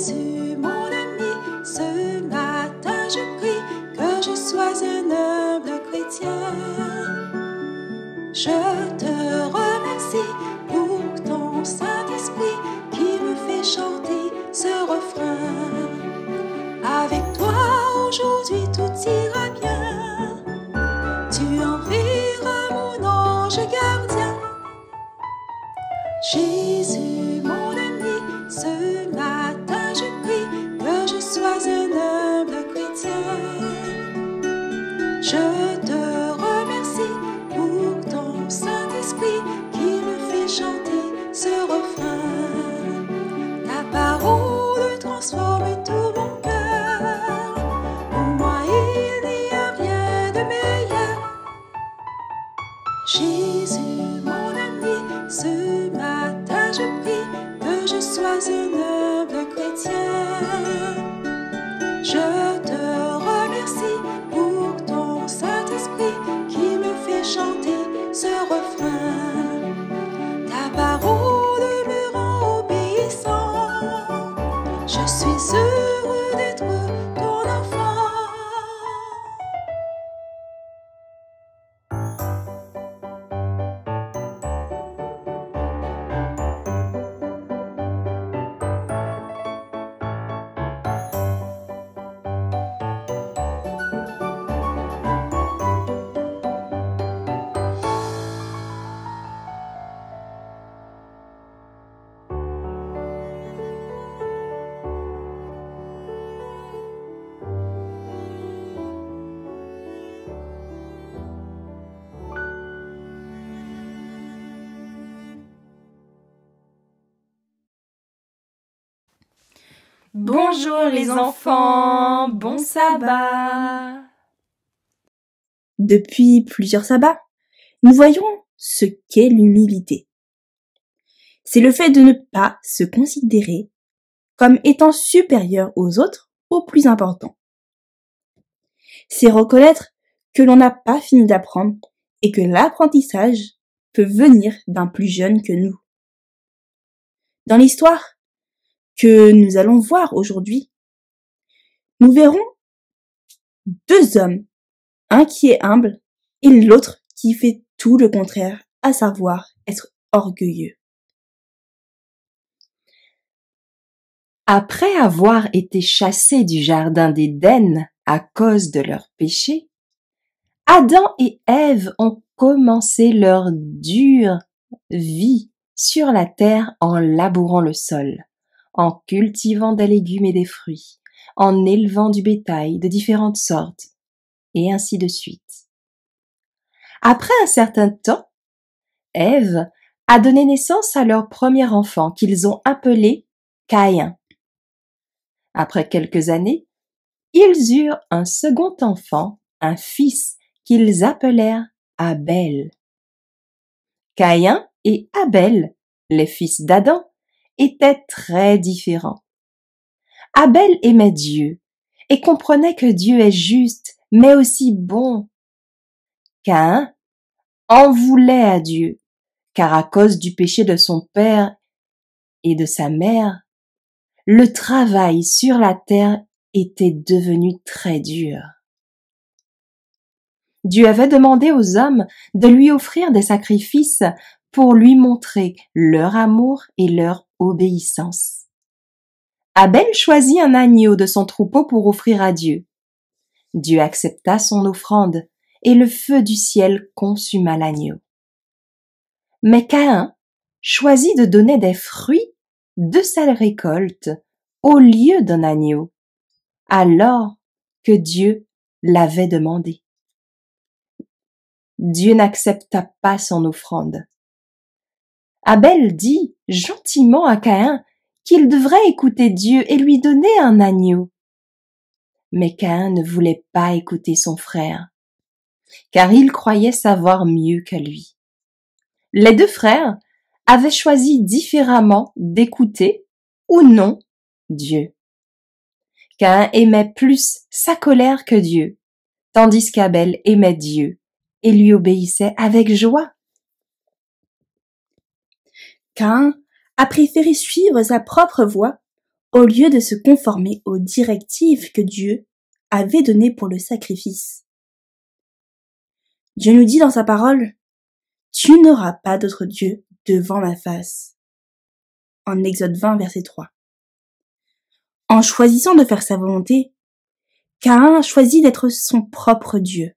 Jésus, mon ami, ce matin je prie que je sois un humble chrétien. Je te remercie pour ton Saint-Esprit qui me fait chanter ce refrain. Avec toi aujourd'hui tout ira bien. Tu enverras mon ange gardien. Jésus, mon ami, ce matin je prie que je sois un humble chrétien. Je te remercie pour ton Saint-Esprit qui me fait chanter ce refrain. Ta parole transforme tout mon cœur. Pour moi il n'y a rien de meilleur. Jésus, mon ami, ce matin je prie que je sois un humble chrétien. Je te remercie pour ton Saint-Esprit qui me fait chanter ce refrain. Ta parole me rend obéissant. Je suis heureux d'être ton enfant. Bonjour les enfants, bon sabbat. Depuis plusieurs sabbats, nous voyons ce qu'est l'humilité. C'est le fait de ne pas se considérer comme étant supérieur aux autres au plus important. C'est reconnaître que l'on n'a pas fini d'apprendre et que l'apprentissage peut venir d'un plus jeune que nous. Dans l'histoire que nous allons voir aujourd'hui, nous verrons deux hommes, un qui est humble et l'autre qui fait tout le contraire, à savoir être orgueilleux. Après avoir été chassés du jardin d'Éden à cause de leur péché, Adam et Ève ont commencé leur dure vie sur la terre en labourant le sol, en cultivant des légumes et des fruits, en élevant du bétail de différentes sortes, et ainsi de suite. Après un certain temps, Ève a donné naissance à leur premier enfant qu'ils ont appelé Caïn. Après quelques années, ils eurent un second enfant, un fils qu'ils appelèrent Abel. Caïn et Abel, les fils d'Adam, étaient très différents. Abel aimait Dieu et comprenait que Dieu est juste, mais aussi bon. Caïn en voulait à Dieu, car à cause du péché de son père et de sa mère, le travail sur la terre était devenu très dur. Dieu avait demandé aux hommes de lui offrir des sacrifices pour lui montrer leur amour et leur obéissance. Abel choisit un agneau de son troupeau pour offrir à Dieu. Dieu accepta son offrande et le feu du ciel consuma l'agneau. Mais Caïn choisit de donner des fruits de sa récolte au lieu d'un agneau, alors que Dieu l'avait demandé. Dieu n'accepta pas son offrande. Abel dit gentiment à Caïn qu'il devrait écouter Dieu et lui donner un agneau. Mais Caïn ne voulait pas écouter son frère, car il croyait savoir mieux que lui. Les deux frères avaient choisi différemment d'écouter ou non Dieu. Caïn aimait plus sa colère que Dieu, tandis qu'Abel aimait Dieu et lui obéissait avec joie. Caïn a préféré suivre sa propre voie au lieu de se conformer aux directives que Dieu avait données pour le sacrifice. Dieu nous dit dans sa parole, « Tu n'auras pas d'autre Dieu devant ma face » en Exode 20, verset 3. En choisissant de faire sa volonté, Caïn choisit d'être son propre Dieu.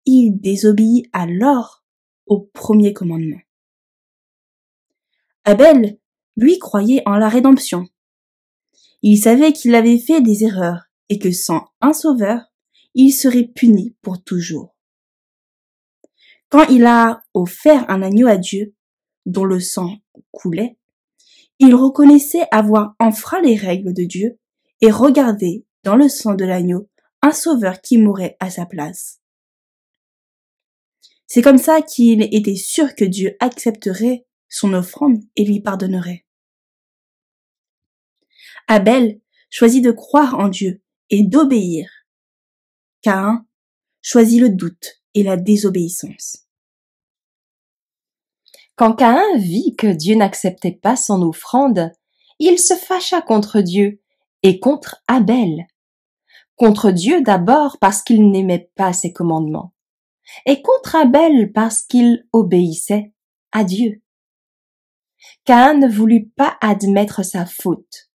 Il désobéit alors au premier commandement. Abel, lui, croyait en la rédemption. Il savait qu'il avait fait des erreurs et que sans un sauveur, il serait puni pour toujours. Quand il a offert un agneau à Dieu, dont le sang coulait, il reconnaissait avoir enfreint les règles de Dieu et regardait dans le sang de l'agneau un sauveur qui mourrait à sa place. C'est comme ça qu'il était sûr que Dieu accepterait son offrande et lui pardonnerait. Abel choisit de croire en Dieu et d'obéir. Caïn choisit le doute et la désobéissance. Quand Caïn vit que Dieu n'acceptait pas son offrande, il se fâcha contre Dieu et contre Abel. Contre Dieu d'abord parce qu'il n'aimait pas ses commandements, et contre Abel parce qu'il obéissait à Dieu. Caïn ne voulut pas admettre sa faute.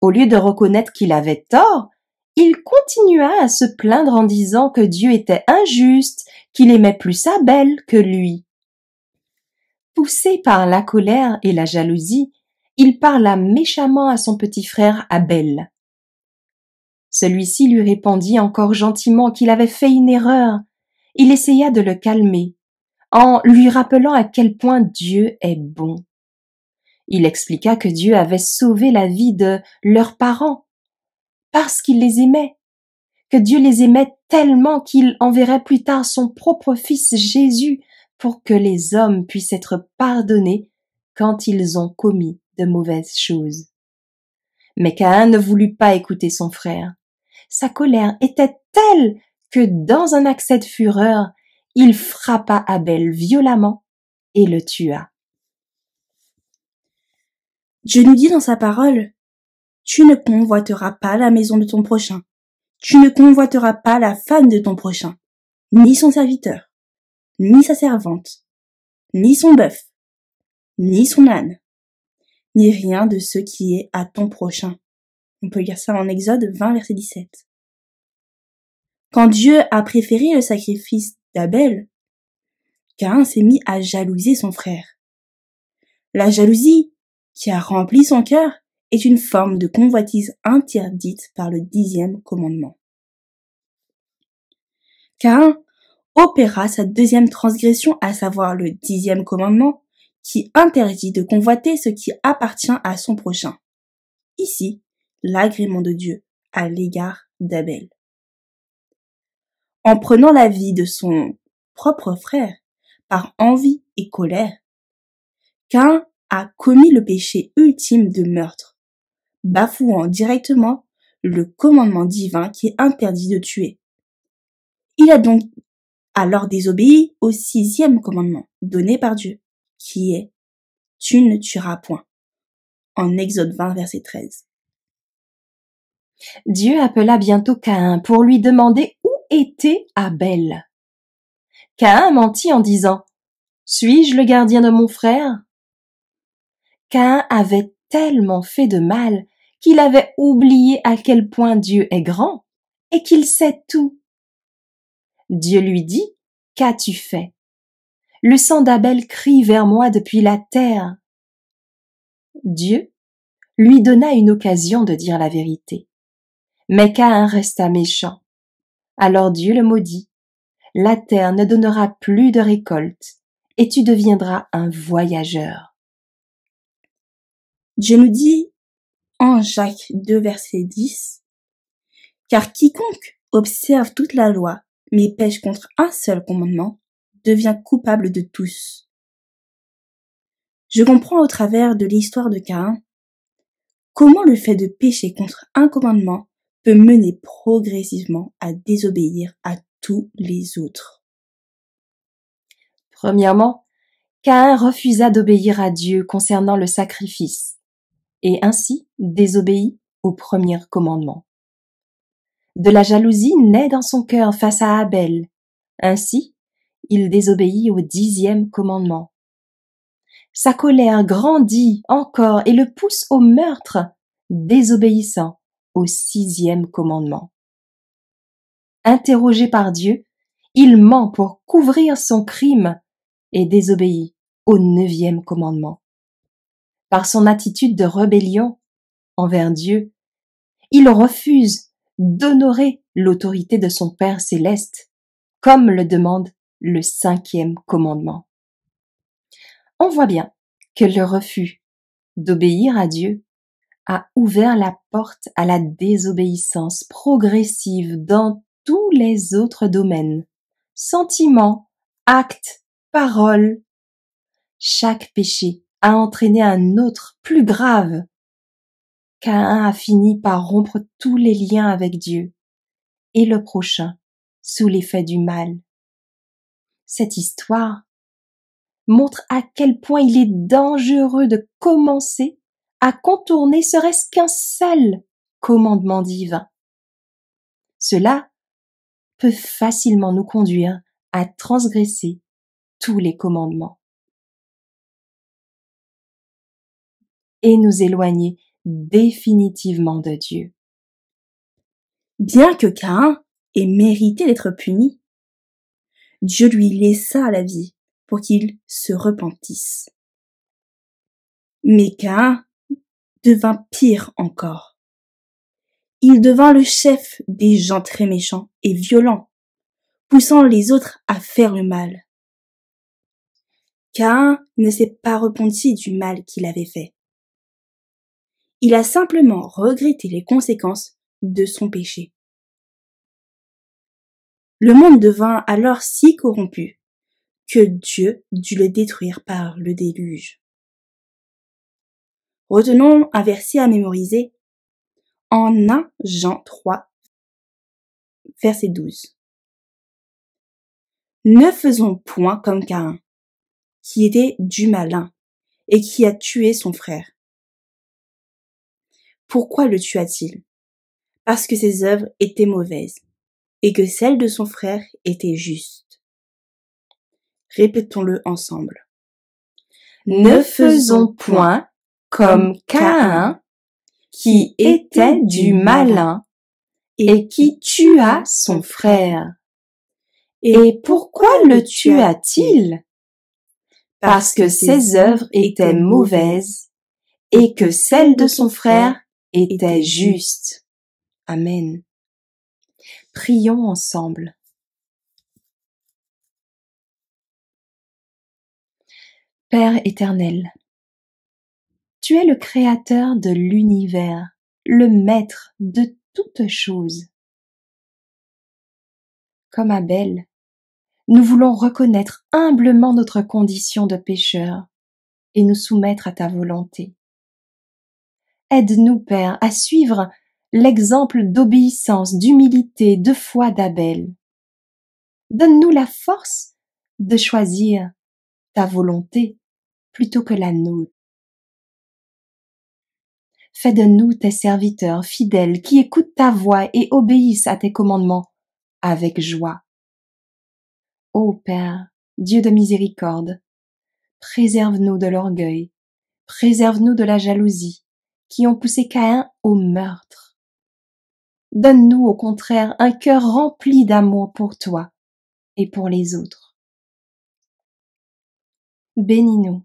Au lieu de reconnaître qu'il avait tort, il continua à se plaindre en disant que Dieu était injuste, qu'il aimait plus Abel que lui. Poussé par la colère et la jalousie, il parla méchamment à son petit frère Abel. Celui-ci lui répondit encore gentiment qu'il avait fait une erreur. Il essaya de le calmer, en lui rappelant à quel point Dieu est bon. Il expliqua que Dieu avait sauvé la vie de leurs parents, parce qu'il les aimait, que Dieu les aimait tellement qu'il enverrait plus tard son propre fils Jésus pour que les hommes puissent être pardonnés quand ils ont commis de mauvaises choses. Mais Caïn ne voulut pas écouter son frère. Sa colère était telle que dans un accès de fureur, il frappa Abel violemment et le tua. Dieu nous dit dans sa parole, « Tu ne convoiteras pas la maison de ton prochain. Tu ne convoiteras pas la femme de ton prochain, ni son serviteur, ni sa servante, ni son bœuf, ni son âne, ni rien de ce qui est à ton prochain. » On peut lire ça en Exode 20, verset 17. Quand Dieu a préféré le sacrifice d'Abel, Caïn s'est mis à jalouser son frère. La jalousie qui a rempli son cœur est une forme de convoitise interdite par le 10e commandement. Caïn opéra sa deuxième transgression, à savoir le 10e commandement, qui interdit de convoiter ce qui appartient à son prochain. Ici, l'agrément de Dieu à l'égard d'Abel. En prenant la vie de son propre frère par envie et colère, Caïn a commis le péché ultime de meurtre, bafouant directement le commandement divin qui interdit de tuer. Il a donc alors désobéi au 6e commandement donné par Dieu, qui est « Tu ne tueras point » en Exode 20, verset 13. Dieu appela bientôt Caïn pour lui demander où était Abel. Caïn mentit en disant « Suis-je le gardien de mon frère ?» Caïn avait tellement fait de mal qu'il avait oublié à quel point Dieu est grand et qu'il sait tout. Dieu lui dit « Qu'as-tu fait ? Le sang d'Abel crie vers moi depuis la terre. » Dieu lui donna une occasion de dire la vérité. Mais Caïn resta méchant. Alors Dieu le maudit. La terre ne donnera plus de récolte et tu deviendras un voyageur. Dieu nous dit en Jacques 2, verset 10, « Car quiconque observe toute la loi, mais pêche contre un seul commandement, devient coupable de tous. » Je comprends au travers de l'histoire de Caïn comment le fait de pécher contre un commandement peut mener progressivement à désobéir à tous les autres. Premièrement, Caïn refusa d'obéir à Dieu concernant le sacrifice. et ainsi désobéit au premier commandement. De la jalousie naît dans son cœur face à Abel. Ainsi, il désobéit au 10e commandement. Sa colère grandit encore et le pousse au meurtre, désobéissant au 6e commandement. Interrogé par Dieu, il ment pour couvrir son crime et désobéit au 9e commandement. Par son attitude de rébellion envers Dieu, il refuse d'honorer l'autorité de son Père céleste, comme le demande le 5e commandement. On voit bien que le refus d'obéir à Dieu a ouvert la porte à la désobéissance progressive dans tous les autres domaines. Sentiments, actes, paroles. Chaque péché a entraîné un autre plus grave. Caïn a fini par rompre tous les liens avec Dieu et le prochain sous l'effet du mal. Cette histoire montre à quel point il est dangereux de commencer à contourner serait-ce qu'un seul commandement divin. Cela peut facilement nous conduire à transgresser tous les commandements et nous éloigner définitivement de Dieu. Bien que Caïn ait mérité d'être puni, Dieu lui laissa la vie pour qu'il se repentisse. Mais Caïn devint pire encore. Il devint le chef des gens très méchants et violents, poussant les autres à faire le mal. Caïn ne s'est pas repenti du mal qu'il avait fait. Il a simplement regretté les conséquences de son péché. Le monde devint alors si corrompu que Dieu dut le détruire par le déluge. Retenons un verset à mémoriser en 1 Jean 3, verset 12. Ne faisons point comme Caïn, qui était du malin et qui a tué son frère. Pourquoi le tua-t-il? Parce que ses œuvres étaient mauvaises et que celles de son frère étaient justes. Répétons-le ensemble. Ne faisons point comme Caïn, qui était du malin et qui tua son frère. Et pourquoi le tua-t-il? Parce que ses œuvres étaient mauvaises et que celles de son frère étaient justes. Amen. Prions ensemble. Père éternel, tu es le créateur de l'univers, le maître de toutes choses. Comme Abel, nous voulons reconnaître humblement notre condition de pécheur et nous soumettre à ta volonté. Aide-nous, Père, à suivre l'exemple d'obéissance, d'humilité, de foi d'Abel. Donne-nous la force de choisir ta volonté plutôt que la nôtre. Fais de nous tes serviteurs fidèles qui écoutent ta voix et obéissent à tes commandements avec joie. Ô Père, Dieu de miséricorde, préserve-nous de l'orgueil, préserve-nous de la jalousie, qui ont poussé Caïn au meurtre. Donne-nous au contraire un cœur rempli d'amour pour toi et pour les autres. Bénis-nous,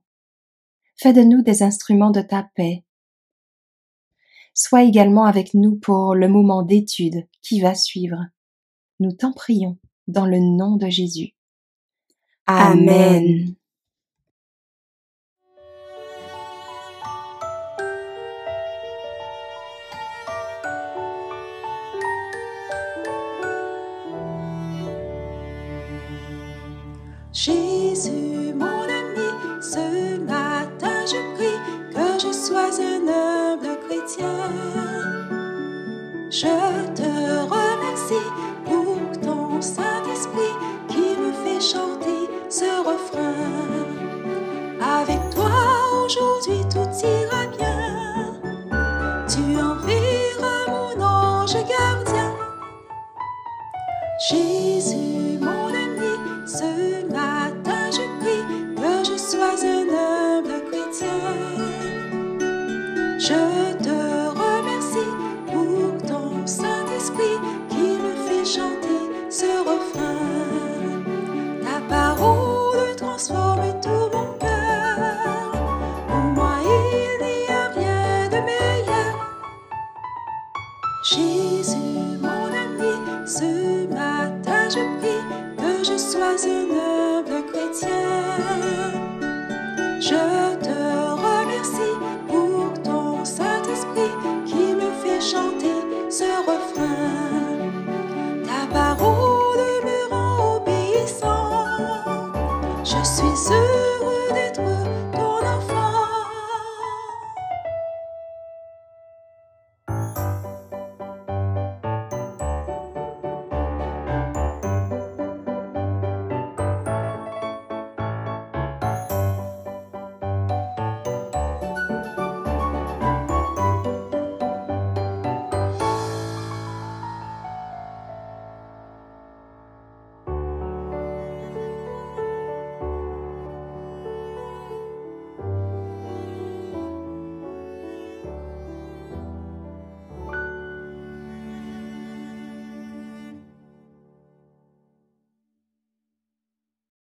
fais de nous des instruments de ta paix. Sois également avec nous pour le moment d'étude qui va suivre. Nous t'en prions dans le nom de Jésus. Amen. Jésus, mon ami, ce matin je prie que je sois un humble chrétien. Je te remercie pour ton Saint-Esprit qui me fait chanter ce refrain. Avec toi aujourd'hui tout ira bien. ange gardien. Jésus, mon ami, ce matin je prie que je sois un humble chrétien. Je te remercie pour ton Saint-Esprit qui me fait chanter ce refrain. Ta parole transforme tout mon cœur. Pour moi, il n'y a rien de meilleur. Jésus, mon ami, ce